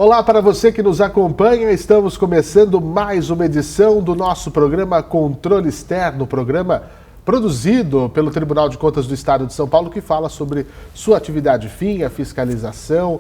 Olá para você que nos acompanha, estamos começando mais uma edição do nosso programa Controle Externo, programa produzido pelo Tribunal de Contas do Estado de São Paulo, que fala sobre sua atividade fim, a fiscalização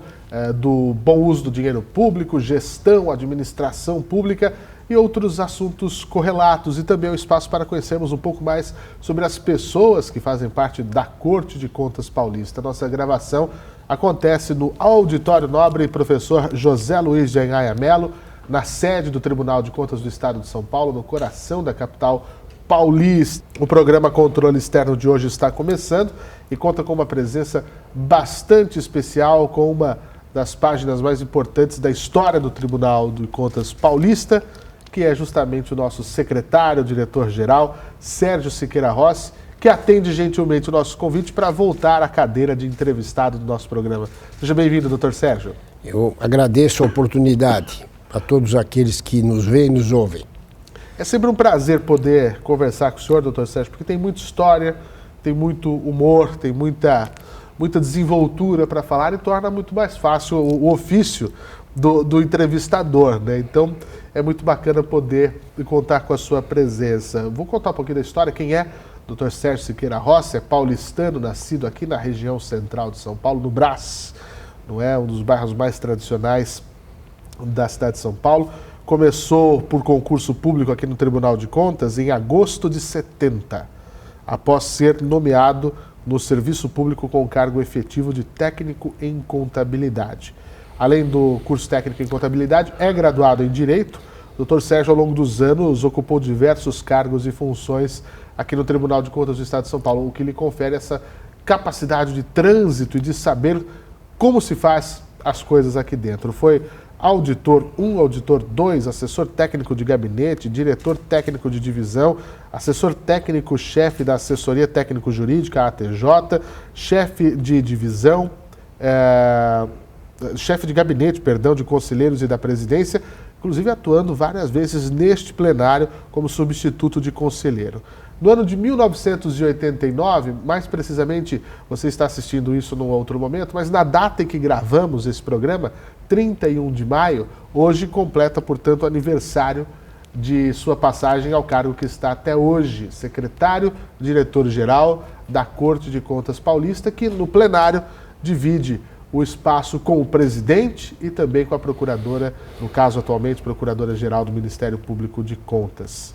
do bom uso do dinheiro público, gestão, administração pública e outros assuntos correlatos, e também o espaço para conhecermos um pouco mais sobre as pessoas que fazem parte da Corte de Contas Paulista. Nossa gravação acontece no Auditório Nobre Professor José Luiz de Anhaya Melo, na sede do Tribunal de Contas do Estado de São Paulo, no coração da capital paulista. O programa Controle Externo de hoje está começando e conta com uma presença bastante especial, com uma das páginas mais importantes da história do Tribunal de Contas Paulista, que é justamente o nosso secretário, diretor-geral, Sérgio Siqueira Rossi, que atende gentilmente o nosso convite para voltar à cadeira de entrevistado do nosso programa. Seja bem-vindo, doutor Sérgio. Eu agradeço a oportunidade a todos aqueles que nos veem e nos ouvem. É sempre um prazer poder conversar com o senhor, doutor Sérgio, porque tem muita história, tem muito humor, tem muita desenvoltura para falar e torna muito mais fácil o ofício do entrevistador, né? Então, é muito bacana poder contar com a sua presença. Vou contar um pouquinho da história. Quem é Dr. Sérgio Siqueira Rossi? É paulistano, nascido aqui na região central de São Paulo, no Brás, não é? Um dos bairros mais tradicionais da cidade de São Paulo. Começou por concurso público aqui no Tribunal de Contas em agosto de 70, após ser nomeado no serviço público com cargo efetivo de técnico em contabilidade. Além do curso técnico em contabilidade, é graduado em Direito. O Dr. Sérgio, ao longo dos anos, ocupou diversos cargos e funções aqui no Tribunal de Contas do Estado de São Paulo, o que lhe confere essa capacidade de trânsito e de saber como se faz as coisas aqui dentro. Foi auditor 1, auditor 2, assessor técnico de gabinete, diretor técnico de divisão, assessor técnico-chefe da assessoria técnico-jurídica, ATJ, chefe de divisão, chefe de gabinete, de conselheiros e da presidência, inclusive atuando várias vezes neste plenário como substituto de conselheiro. No ano de 1989, mais precisamente, você está assistindo isso num outro momento, mas na data em que gravamos esse programa, 31 de maio, hoje completa, portanto, o aniversário de sua passagem ao cargo que está até hoje, secretário, diretor-geral da Corte de Contas Paulista, que no plenário divide o espaço com o presidente e também com a procuradora, no caso atualmente, procuradora-geral do Ministério Público de Contas.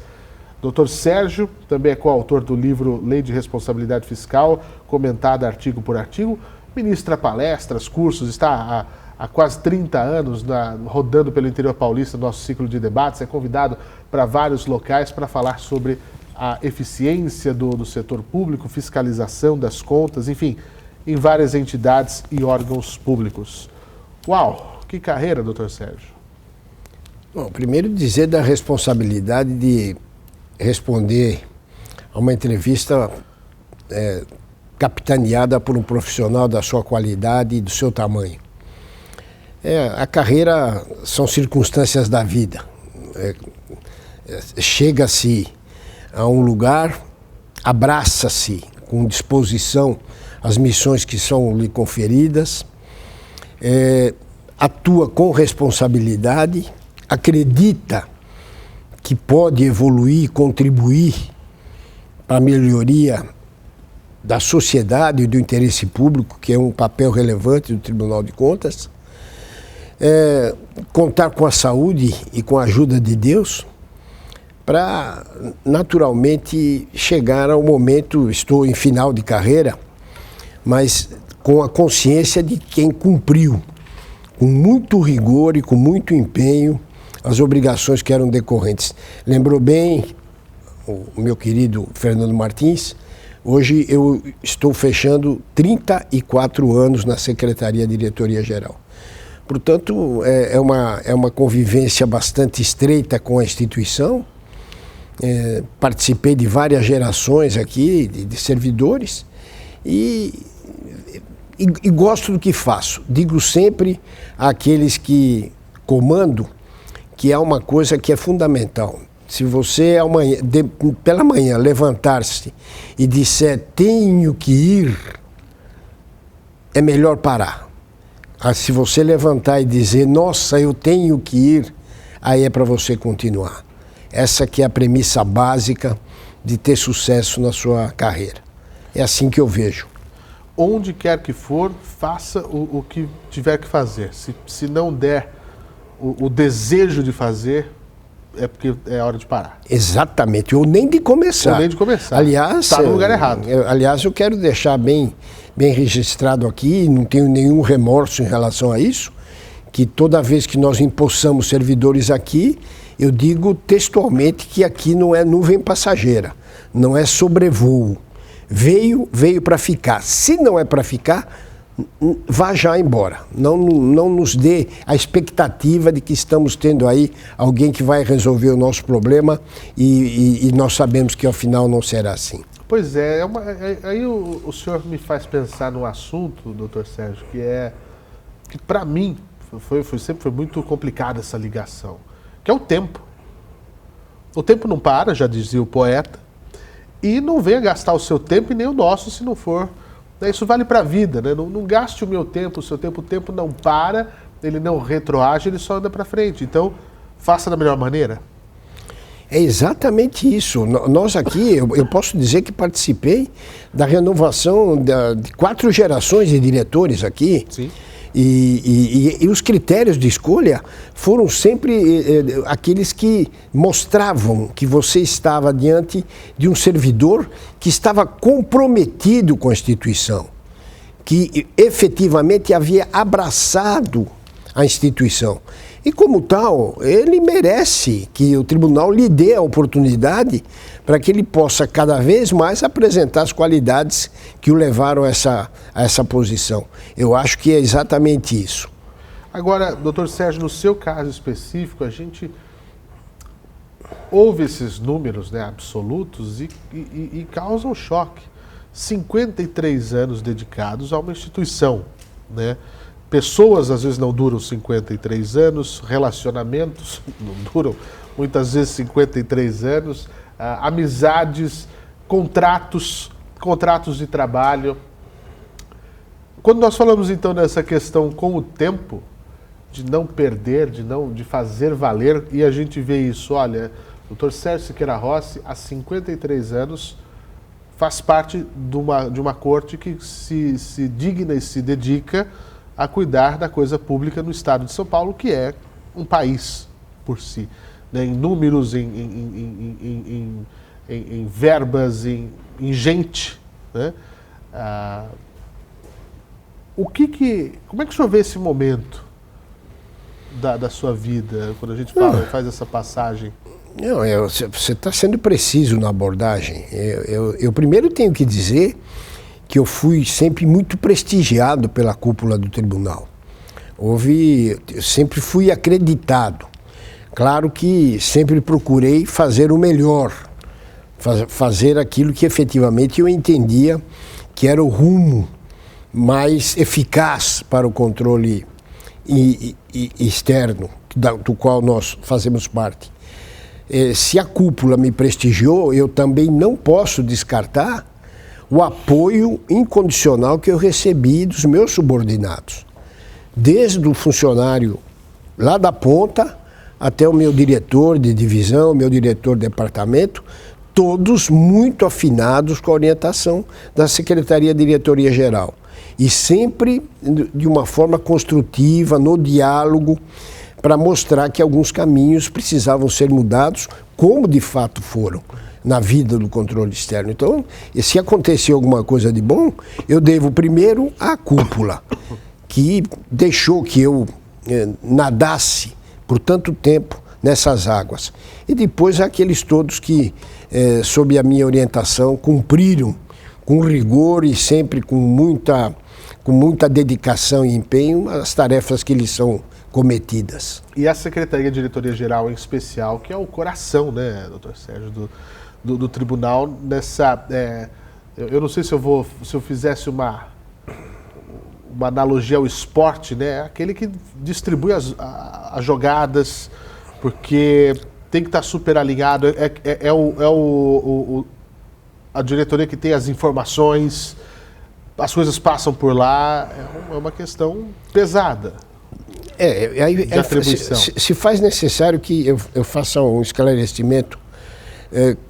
Dr. Sérgio também é coautor do livro Lei de Responsabilidade Fiscal, comentada artigo por artigo, ministra palestras, cursos, está há quase 30 anos rodando pelo interior paulista nosso ciclo de debates, é convidado para vários locais para falar sobre a eficiência do setor público, fiscalização das contas, enfim, em várias entidades e órgãos públicos. Uau, que carreira, doutor Sérgio. Bom, primeiro dizer da responsabilidade de responder a uma entrevista capitaneada por um profissional da sua qualidade e do seu tamanho. A carreira são circunstâncias da vida. Chega-se a um lugar, abraça-se com disposição as missões que são lhe conferidas, atua com responsabilidade, acredita que pode evoluir, contribuir para a melhoria da sociedade e do interesse público, que é um papel relevante do Tribunal de Contas, contar com a saúde e com a ajuda de Deus para, naturalmente, chegar ao momento, estou em final de carreira, mas com a consciência de quem cumpriu, com muito rigor e com muito empenho, as obrigações que eram decorrentes. Lembrou bem o meu querido Fernando Martins, hoje eu estou fechando 34 anos na Secretaria Diretoria Geral. Portanto, é uma convivência bastante estreita com a instituição. Participei de várias gerações aqui, de servidores, e gosto do que faço. Digo sempre àqueles que comando que é uma coisa que é fundamental. Se você pela manhã levantar-se e disser tenho que ir, é melhor parar. Se você levantar e dizer, nossa, eu tenho que ir, aí é para você continuar. Essa que é a premissa básica de ter sucesso na sua carreira. É assim que eu vejo. Onde quer que for, faça o que tiver que fazer. Se não der o desejo de fazer, é porque é hora de parar. Exatamente, ou nem de começar. Ou nem de começar. Aliás, está no lugar errado. Aliás, eu quero deixar bem registrado aqui, não tenho nenhum remorso em relação a isso, que toda vez que nós empossamos servidores aqui, eu digo textualmente que aqui não é nuvem passageira, não é sobrevoo. Veio para ficar. Se não é para ficar, vá já embora. Não nos dê a expectativa de que estamos tendo aí alguém que vai resolver o nosso problema e nós sabemos que ao final não será assim. Pois é, aí o senhor me faz pensar num assunto, doutor Sérgio, que para mim sempre foi muito complicada essa ligação, que é o tempo. O tempo não para, já dizia o poeta, e não venha gastar o seu tempo e nem o nosso se não for. Isso vale para a vida, né? Não gaste o meu tempo, o seu tempo. O tempo não para, ele não retroage, ele só anda para frente. Então, faça da melhor maneira. É exatamente isso. Nós aqui, eu posso dizer que participei da renovação de 4 gerações de diretores aqui. Sim. E os critérios de escolha foram sempre aqueles que mostravam que você estava diante de um servidor que estava comprometido com a instituição, que efetivamente havia abraçado a instituição. E como tal, ele merece que o tribunal lhe dê a oportunidade para que ele possa cada vez mais apresentar as qualidades que o levaram a essa posição. Eu acho que é exatamente isso. Agora, doutor Sérgio, no seu caso específico, a gente ouve esses números, né, absolutos e causam choque. 53 anos dedicados a uma instituição, né? Pessoas às vezes não duram 53 anos, relacionamentos não duram muitas vezes 53 anos, amizades, contratos de trabalho. Quando nós falamos então dessa questão com o tempo, de não perder, de fazer valer, e a gente vê isso, olha, o Dr. Sérgio Siqueira Rossi, há 53 anos, faz parte de uma corte que se digna e se dedica a cuidar da coisa pública no estado de São Paulo, que é um país por si, né? Em números, em verbas, em gente, né? Como é que o senhor vê esse momento da sua vida, quando a gente faz essa passagem? Não, você está sendo preciso na abordagem. Eu primeiro tenho que dizer que eu fui sempre muito prestigiado pela cúpula do tribunal. Eu sempre fui acreditado. Claro que sempre procurei fazer o melhor, fazer aquilo que efetivamente eu entendia que era o rumo mais eficaz para o controle externo, do qual nós fazemos parte. Se a cúpula me prestigiou, eu também não posso descartar o apoio incondicional que eu recebi dos meus subordinados. Desde o funcionário lá da ponta até o meu diretor de divisão, o meu diretor de departamento, todos muito afinados com a orientação da Secretaria de Diretoria Geral. E sempre de uma forma construtiva, no diálogo, para mostrar que alguns caminhos precisavam ser mudados, como de fato foram na vida do controle externo. Então, se acontecer alguma coisa de bom, eu devo primeiro à cúpula, que deixou que eu nadasse por tanto tempo nessas águas. E depois àqueles todos que, sob a minha orientação, cumpriram com rigor e sempre com muita dedicação e empenho as tarefas que lhes são cometidas. E a Secretaria de Diretoria Geral, em especial, que é o coração, né, doutor Sérgio, do tribunal, nessa... eu não sei se eu fizesse uma analogia ao esporte, né, aquele que distribui as jogadas, porque tem que estar super alinhado, a diretoria que tem as informações, as coisas passam por lá, é uma questão pesada. Aí de atribuição. Se faz necessário que eu faça um esclarecimento.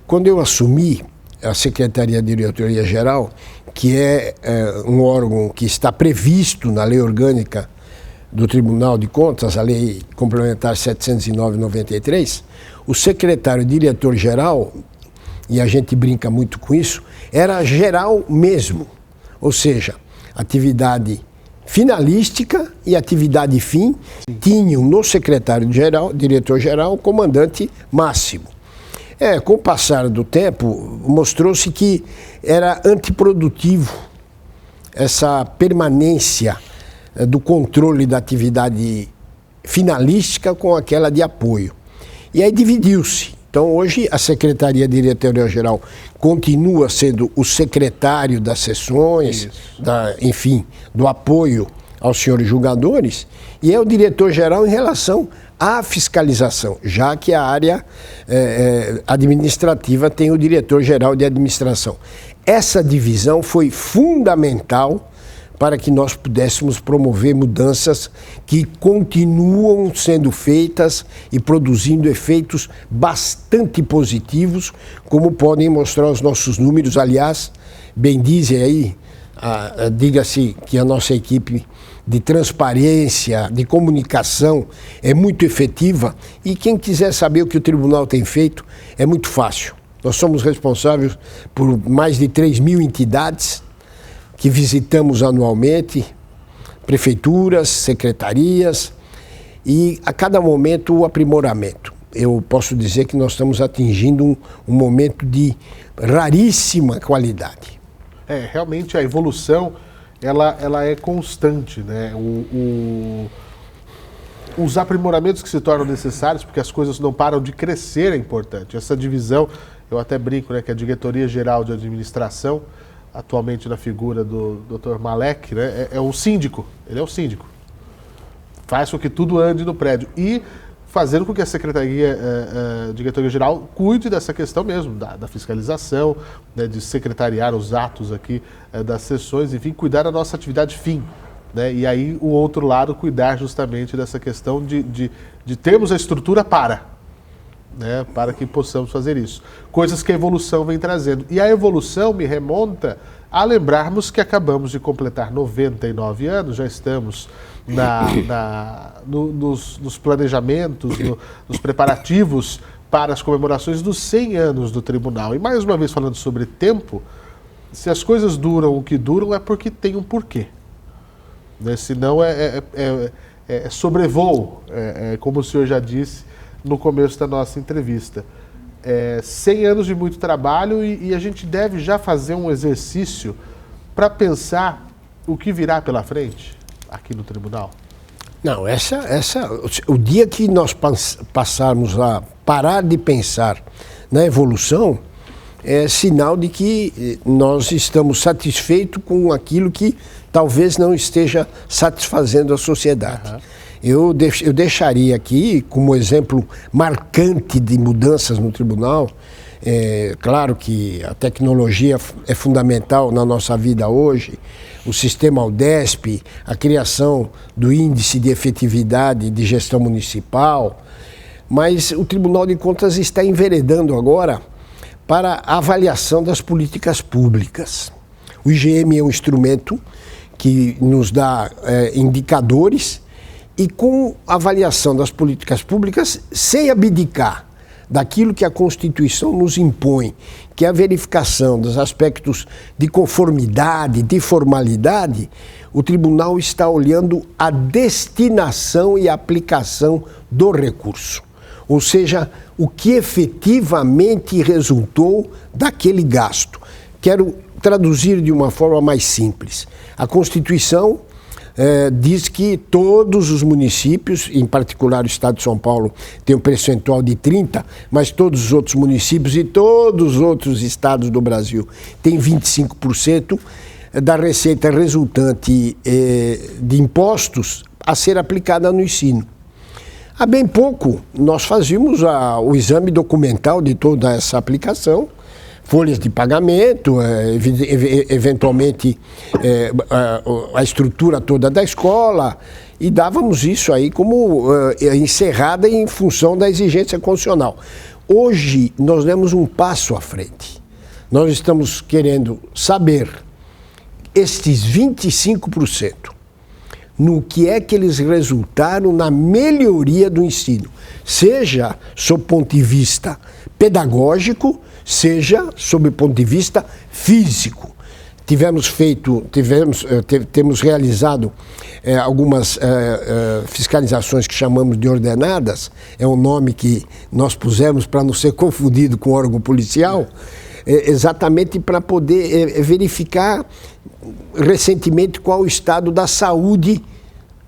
Quando eu assumi a Secretaria de Diretoria-Geral, que é um órgão que está previsto na Lei Orgânica do Tribunal de Contas, a Lei Complementar 709/93, o secretário-diretor-geral, e a gente brinca muito com isso, era geral mesmo, ou seja, atividade finalística e atividade fim. Sim. Tinham no secretário-geral, diretor-geral, o comandante máximo. Com o passar do tempo, mostrou-se que era antiprodutivo essa permanência do controle da atividade finalística com aquela de apoio. E aí dividiu-se. Então, hoje, a Secretaria Diretorial-Geral continua sendo o secretário das sessões, enfim, do apoio aos senhores julgadores, e é o diretor-geral em relação à fiscalização, já que a área administrativa tem o diretor-geral de administração. Essa divisão foi fundamental para que nós pudéssemos promover mudanças que continuam sendo feitas e produzindo efeitos bastante positivos, como podem mostrar os nossos números. Aliás, bem dizem aí, diga-se que a nossa equipe de transparência, de comunicação é muito efetiva, e quem quiser saber o que o tribunal tem feito é muito fácil. Nós somos responsáveis por mais de 3.000 entidades que visitamos anualmente, prefeituras, secretarias, e a cada momento o aprimoramento. Eu posso dizer que nós estamos atingindo um momento de raríssima qualidade. Realmente a evolução ela é constante, né? Os aprimoramentos que se tornam necessários, porque as coisas não param de crescer, é importante. Essa divisão, eu até brinco, né, que a Diretoria-Geral de Administração, atualmente na figura do Dr. Malek, né, é o síndico, ele é o síndico. Faz com que tudo ande no prédio e fazendo com que a Secretaria Diretoria-Geral cuide dessa questão mesmo, da fiscalização, né, de secretariar os atos aqui das sessões, enfim, cuidar da nossa atividade fim. Né, e aí o outro lado cuidar justamente dessa questão de termos a estrutura para que possamos fazer isso. Coisas que a evolução vem trazendo. E a evolução me remonta a lembrarmos que acabamos de completar 99 anos, já estamos nos planejamentos, nos preparativos para as comemorações dos 100 anos do tribunal. E mais uma vez falando sobre tempo, se as coisas duram o que duram é porque tem um porquê. Né? Senão é sobrevoo, como o senhor já disse no começo da nossa entrevista. 100 anos de muito trabalho e a gente deve já fazer um exercício para pensar o que virá pela frente aqui no tribunal. Não, o dia que nós passarmos a parar de pensar na evolução, é sinal de que nós estamos satisfeitos com aquilo que talvez não esteja satisfazendo a sociedade. Uhum. Eu deixaria aqui, como exemplo marcante de mudanças no tribunal, claro que a tecnologia é fundamental na nossa vida hoje, o sistema UDESP, a criação do índice de efetividade de gestão municipal, mas o Tribunal de Contas está enveredando agora para a avaliação das políticas públicas. O IGM é um instrumento que nos dá indicadores, e com a avaliação das políticas públicas, sem abdicar daquilo que a Constituição nos impõe, que é a verificação dos aspectos de conformidade, de formalidade, o tribunal está olhando a destinação e a aplicação do recurso. Ou seja, o que efetivamente resultou daquele gasto. Quero traduzir de uma forma mais simples. A Constituição diz que todos os municípios, em particular o Estado de São Paulo, tem um percentual de 30%, mas todos os outros municípios e todos os outros estados do Brasil têm 25% da receita resultante de impostos a ser aplicada no ensino. Há bem pouco, nós fazíamos o exame documental de toda essa aplicação, folhas de pagamento, eventualmente a estrutura toda da escola, e dávamos isso aí como encerrada em função da exigência constitucional. Hoje, nós demos um passo à frente. Nós estamos querendo saber estes 25%, no que é que eles resultaram na melhoria do ensino, seja sob o ponto de vista pedagógico, seja sob o ponto de vista físico. Temos realizado algumas fiscalizações que chamamos de ordenadas, é um nome que nós pusemos para não ser confundido com o órgão policial, exatamente para poder verificar recentemente qual o estado da saúde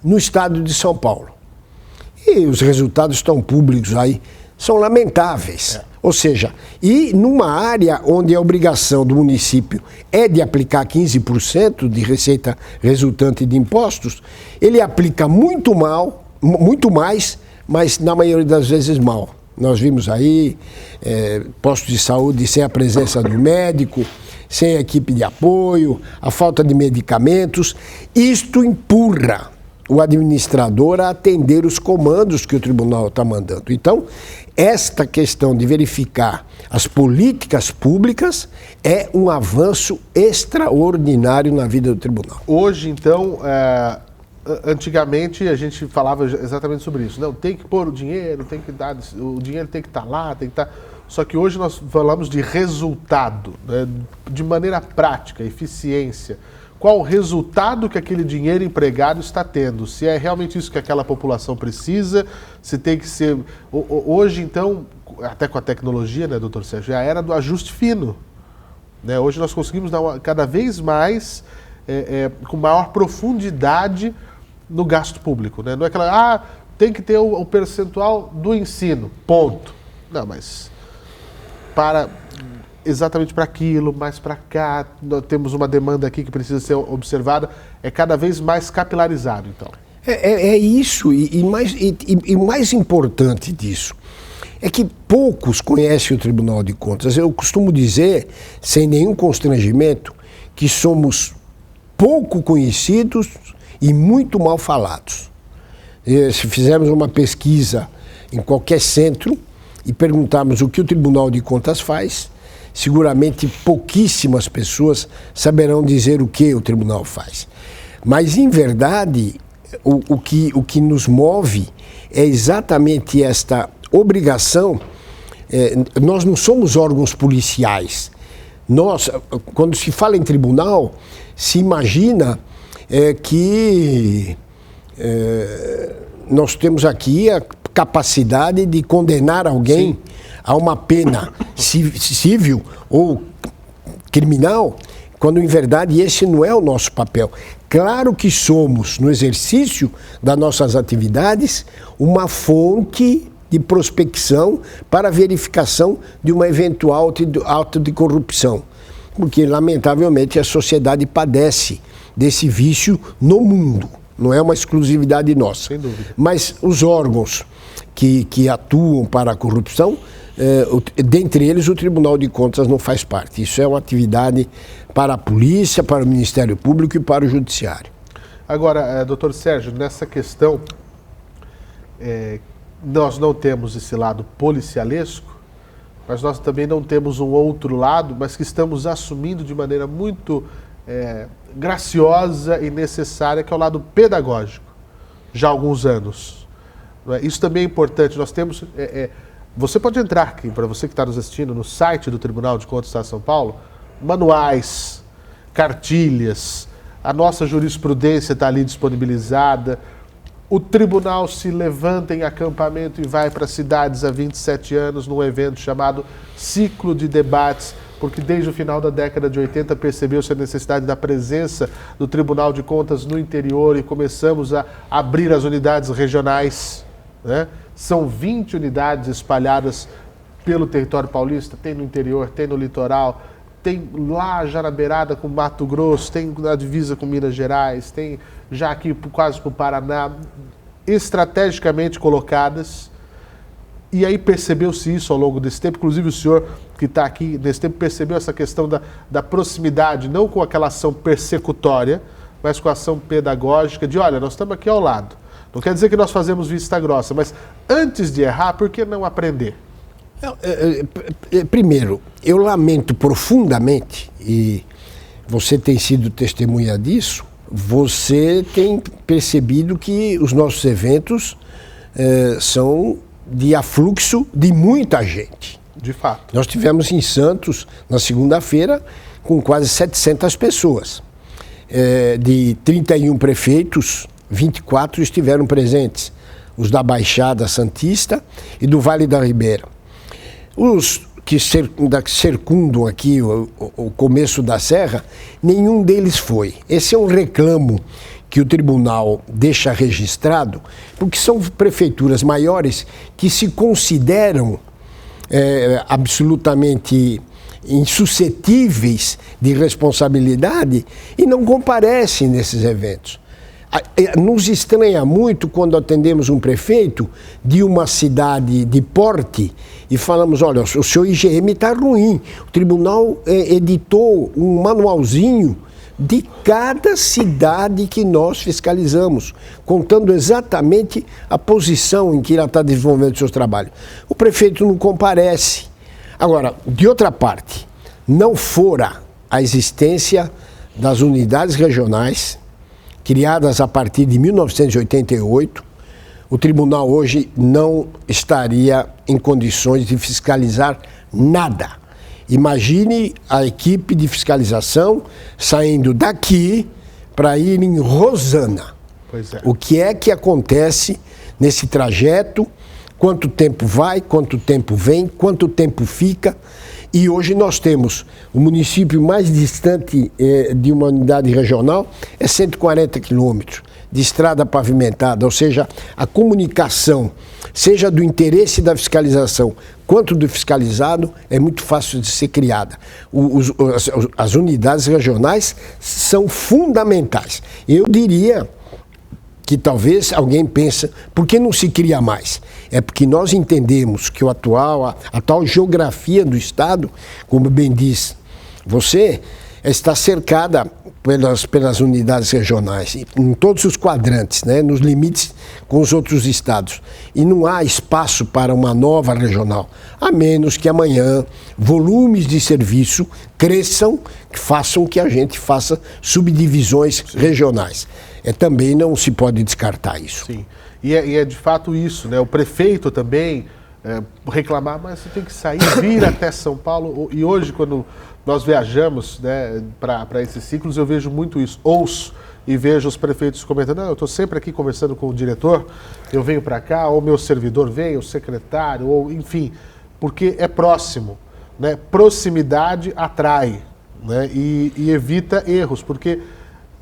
no estado de São Paulo. E os resultados estão públicos aí, são lamentáveis. Ou seja, e numa área onde a obrigação do município é de aplicar 15% de receita resultante de impostos, ele aplica muito mais, mas na maioria das vezes mal. Nós vimos aí postos de saúde sem a presença do médico, sem a equipe de apoio, a falta de medicamentos. Isto empurra o administrador a atender os comandos que o tribunal está mandando. Então, esta questão de verificar as políticas públicas é um avanço extraordinário na vida do tribunal. Hoje, então, antigamente a gente falava exatamente sobre isso. Não, tem que pôr o dinheiro, tem que dar, o dinheiro tem que estar lá, tem que estar... Só que hoje nós falamos de resultado, né, de maneira prática, eficiência. Qual o resultado que aquele dinheiro empregado está tendo? Se é realmente isso que aquela população precisa, se tem que ser... Hoje, então, até com a tecnologia, né, doutor Sérgio, é a era do ajuste fino. Né? Hoje nós conseguimos dar cada vez mais, com maior profundidade no gasto público. Né? Não é aquela, tem que ter o percentual do ensino, ponto. Não, mas exatamente para aquilo, mais para cá, nós temos uma demanda aqui que precisa ser observada, é cada vez mais capilarizado, então. É isso, e o mais importante disso é que poucos conhecem o Tribunal de Contas. Eu costumo dizer, sem nenhum constrangimento, que somos pouco conhecidos e muito mal falados. Se fizermos uma pesquisa em qualquer centro e perguntarmos o que o Tribunal de Contas faz, seguramente pouquíssimas pessoas saberão dizer o que o tribunal faz. Mas, em verdade, o que nos move é exatamente esta obrigação. Nós não somos órgãos policiais. Nós, quando se fala em tribunal, se imagina que nós temos aqui a capacidade de condenar alguém Sim. a uma pena civil ou criminal, quando em verdade esse não é o nosso papel. Claro que somos, no exercício das nossas atividades, uma fonte de prospecção para verificação de uma eventual ato de corrupção, porque lamentavelmente a sociedade padece desse vício no mundo, não é uma exclusividade nossa. Sem dúvida. Mas os órgãos que atuam para a corrupção, dentre eles o Tribunal de Contas não faz parte. Isso é uma atividade para a polícia, para o Ministério Público e para o Judiciário. Agora, doutor Sérgio, nessa questão, nós não temos esse lado policialesco, mas nós também não temos um outro lado, mas que estamos assumindo de maneira muito graciosa e necessária, que é o lado pedagógico, já há alguns anos. Isso também é importante. Nós temos... você pode entrar aqui, para você que está nos assistindo, no site do Tribunal de Contas do Estado de São Paulo, manuais, cartilhas, a nossa jurisprudência está ali disponibilizada, o tribunal se levanta em acampamento e vai para cidades há 27 anos num evento chamado Ciclo de Debates, porque desde o final da década de 80 percebeu-se a necessidade da presença do Tribunal de Contas no interior e começamos a abrir as unidades regionais, né? São 20 unidades espalhadas pelo território paulista, tem no interior, tem no litoral, tem lá já na beirada com Mato Grosso, tem na divisa com Minas Gerais, tem já aqui quase para o Paraná, estrategicamente colocadas E aí percebeu-se isso ao longo desse tempo, inclusive o senhor que está aqui nesse tempo percebeu essa questão da proximidade, não com aquela ação persecutória, mas com a ação pedagógica de, olha, nós estamos aqui ao lado. Não quer dizer que nós fazemos vista grossa, mas antes de errar, por que não aprender? Primeiro, eu lamento profundamente, e você tem sido testemunha disso, você tem percebido que os nossos eventos são de afluxo de muita gente. De fato. Nós tivemos em Santos, na segunda-feira, com quase 700 pessoas. De 31 prefeitos, 24 estiveram presentes. Os da Baixada Santista e do Vale da Ribeira. Os que circundam aqui o começo da serra, nenhum deles foi. Esse é um reclamo que o tribunal deixa registrado, porque são prefeituras maiores que se consideram absolutamente insuscetíveis de responsabilidade e não comparecem nesses eventos. Nos estranha muito quando atendemos um prefeito de uma cidade de porte e falamos, olha, o seu IGM está ruim. O tribunal editou um manualzinho de cada cidade que nós fiscalizamos, contando exatamente a posição em que ela está desenvolvendo o seu trabalho. O prefeito não comparece. Agora, de outra parte, não fora a existência das unidades regionais, criadas a partir de 1988, o tribunal hoje não estaria em condições de fiscalizar nada. Imagine a equipe de fiscalização saindo daqui para ir em Rosana. Pois é. O que é que acontece nesse trajeto? Quanto tempo vai, quanto tempo vem, quanto tempo fica? E hoje nós temos o município mais distante de uma unidade regional, é 140 quilômetros de estrada pavimentada, ou seja, a comunicação, seja do interesse da fiscalização quanto do fiscalizado, é muito fácil de ser criada. As unidades regionais são fundamentais. Eu diria que talvez alguém pense, por que não se cria mais? É porque nós entendemos que a tal geografia do Estado, como bem diz você, está cercada pelas unidades regionais, em todos os quadrantes, né, nos limites com os outros estados. E não há espaço para uma nova regional, a menos que amanhã volumes de serviço cresçam, que façam que a gente faça subdivisões regionais. Também não se pode descartar isso. Sim, e é de fato isso, né? O prefeito também reclamar, mas você tem que sair, vir até São Paulo. E hoje, quando nós viajamos, né, para esses ciclos, eu vejo muito isso. Ouço e vejo os prefeitos comentando, eu estou sempre aqui conversando com o diretor, eu venho para cá, ou meu servidor vem, o secretário, ou enfim, porque é próximo, né? Proximidade atrai, né? E evita erros, porque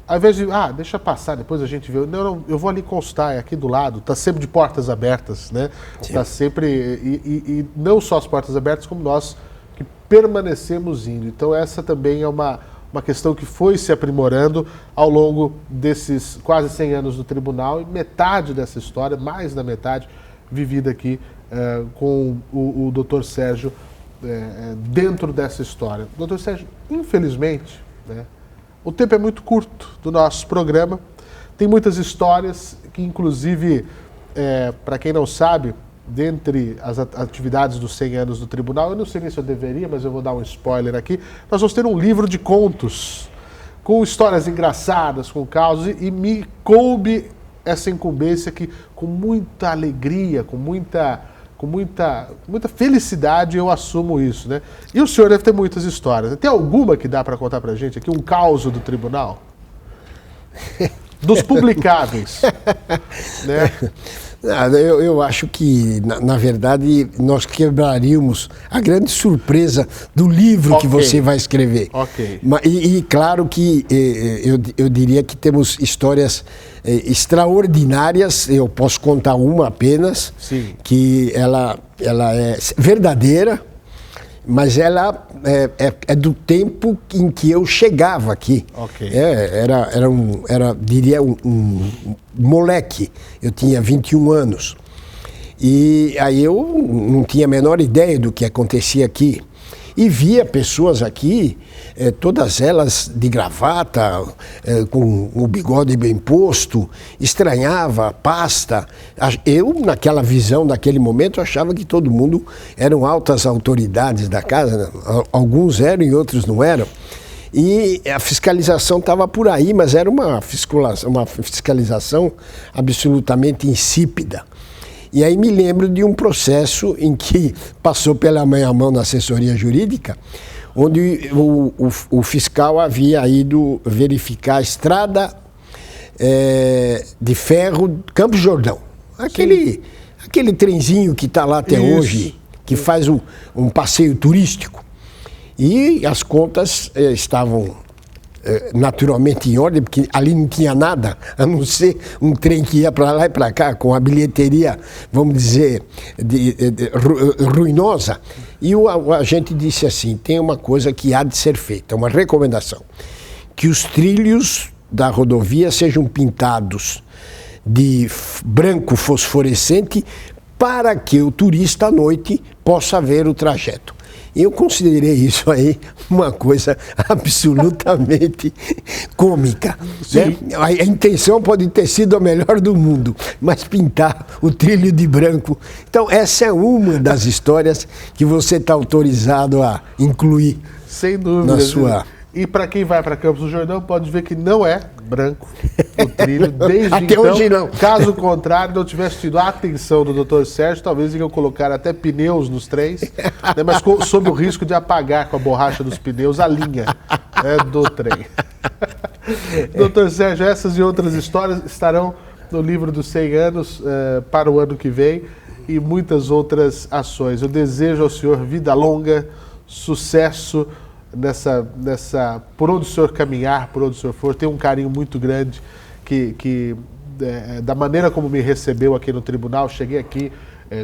ao invés de, deixa passar, depois a gente vê. Não, eu vou ali constar, é aqui do lado, está sempre de portas abertas, né? Está sempre, e não só as portas abertas, como nós que permanecemos indo. Então essa também é uma questão que foi se aprimorando ao longo desses quase 100 anos do tribunal, e metade dessa história, mais da metade, vivida aqui com o doutor Sérgio dentro dessa história. Doutor Sérgio, infelizmente, né, o tempo é muito curto do nosso programa. Tem muitas histórias que, inclusive, para quem não sabe, dentre as atividades dos 100 anos do tribunal, eu não sei nem se eu deveria, mas eu vou dar um spoiler aqui, nós vamos ter um livro de contos, com histórias engraçadas, com causos, e me coube essa incumbência que, com muita alegria, com muita felicidade, eu assumo isso, né? E o senhor deve ter muitas histórias. Tem alguma que dá para contar para a gente aqui? Um caos do tribunal? Dos publicáveis. Né? Eu acho que, na verdade, nós quebraríamos a grande surpresa do livro que você vai escrever. Ok. E claro que eu diria que temos histórias extraordinárias. Eu posso contar uma apenas. Sim. Que ela é verdadeira, mas ela é do tempo em que eu chegava aqui. Ok. Diria um moleque. Eu tinha 21 anos. E aí eu não tinha a menor ideia do que acontecia aqui. E via pessoas aqui, todas elas de gravata, com o bigode bem posto, estranhava, pasta. Eu, naquela visão, naquele momento, achava que todo mundo eram altas autoridades da casa, né? Alguns eram e outros não eram. E a fiscalização estava por aí, mas era uma fiscalização absolutamente insípida. E aí me lembro de um processo em que passou pela minha mão na assessoria jurídica, onde o fiscal havia ido verificar a estrada de ferro Campos Jordão. Aquele trenzinho que está lá até hoje, que faz um passeio turístico. E as contas estavam naturalmente em ordem, porque ali não tinha nada, a não ser um trem que ia para lá e para cá, com a bilheteria, vamos dizer, ruinosa. E o agente disse assim, tem uma coisa que há de ser feita, uma recomendação, que os trilhos da rodovia sejam pintados de branco fosforescente para que o turista à noite possa ver o trajeto. Eu considerei isso aí uma coisa absolutamente cômica. Né? A intenção pode ter sido a melhor do mundo, mas pintar o trilho de branco. Então, essa é uma das histórias que você está autorizado a incluir. Sem dúvida. Na sua... E para quem vai para Campos do Jordão, pode ver que não é branco o trilho, desde até então. Hoje não. Caso contrário, não tivesse tido a atenção do Dr. Sérgio, talvez iam colocar até pneus nos trens, né, mas sob o risco de apagar com a borracha dos pneus a linha, né, do trem. Dr. Sérgio, essas e outras histórias estarão no livro dos 100 anos para o ano que vem e muitas outras ações. Eu desejo ao senhor vida longa, sucesso, por onde o senhor caminhar, por onde o senhor for. Tenho um carinho muito grande da maneira como me recebeu aqui no tribunal. Cheguei aqui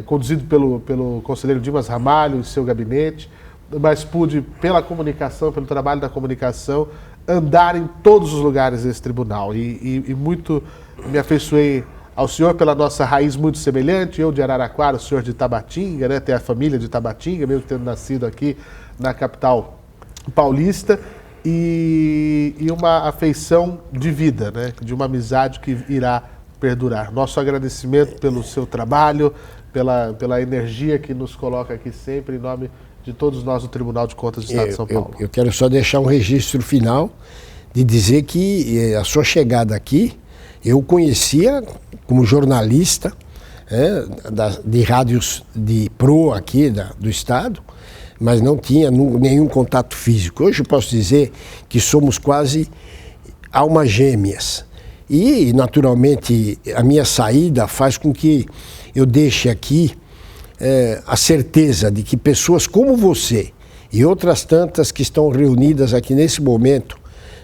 conduzido pelo conselheiro Dimas Ramalho e seu gabinete, mas pude, pela comunicação, pelo trabalho da comunicação, andar em todos os lugares desse tribunal. E muito me afeiçoei ao senhor pela nossa raiz muito semelhante, eu de Araraquara, o senhor de Tabatinga, né, tem a família de Tabatinga, mesmo tendo nascido aqui na capital paulista, e uma afeição de vida, né? De uma amizade que irá perdurar. Nosso agradecimento pelo seu trabalho, pela energia que nos coloca aqui sempre, em nome de todos nós do Tribunal de Contas do Estado de São Paulo. Eu quero só deixar um registro final de dizer que a sua chegada aqui, eu conhecia como jornalista de rádios de pro aqui do Estado, mas não tinha nenhum contato físico. Hoje eu posso dizer que somos quase almas gêmeas. E, naturalmente, a minha saída faz com que eu deixe aqui a certeza de que pessoas como você e outras tantas que estão reunidas aqui nesse momento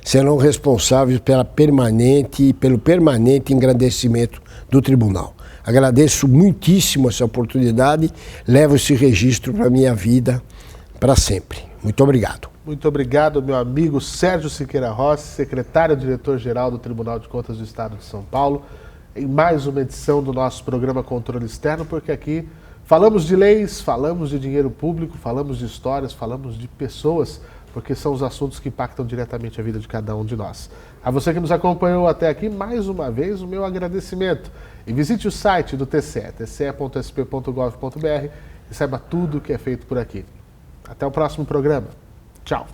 serão responsáveis pelo permanente engrandecimento do tribunal. Agradeço muitíssimo essa oportunidade, levo esse registro para a minha vida para sempre. Muito obrigado. Muito obrigado, meu amigo Sérgio Siqueira Rossi, secretário-diretor-geral do Tribunal de Contas do Estado de São Paulo, em mais uma edição do nosso programa Controle Externo, porque aqui falamos de leis, falamos de dinheiro público, falamos de histórias, falamos de pessoas, porque são os assuntos que impactam diretamente a vida de cada um de nós. A você que nos acompanhou até aqui, mais uma vez, o meu agradecimento. E visite o site do TCE, tce.sp.gov.br, e saiba tudo o que é feito por aqui. Até o próximo programa. Tchau.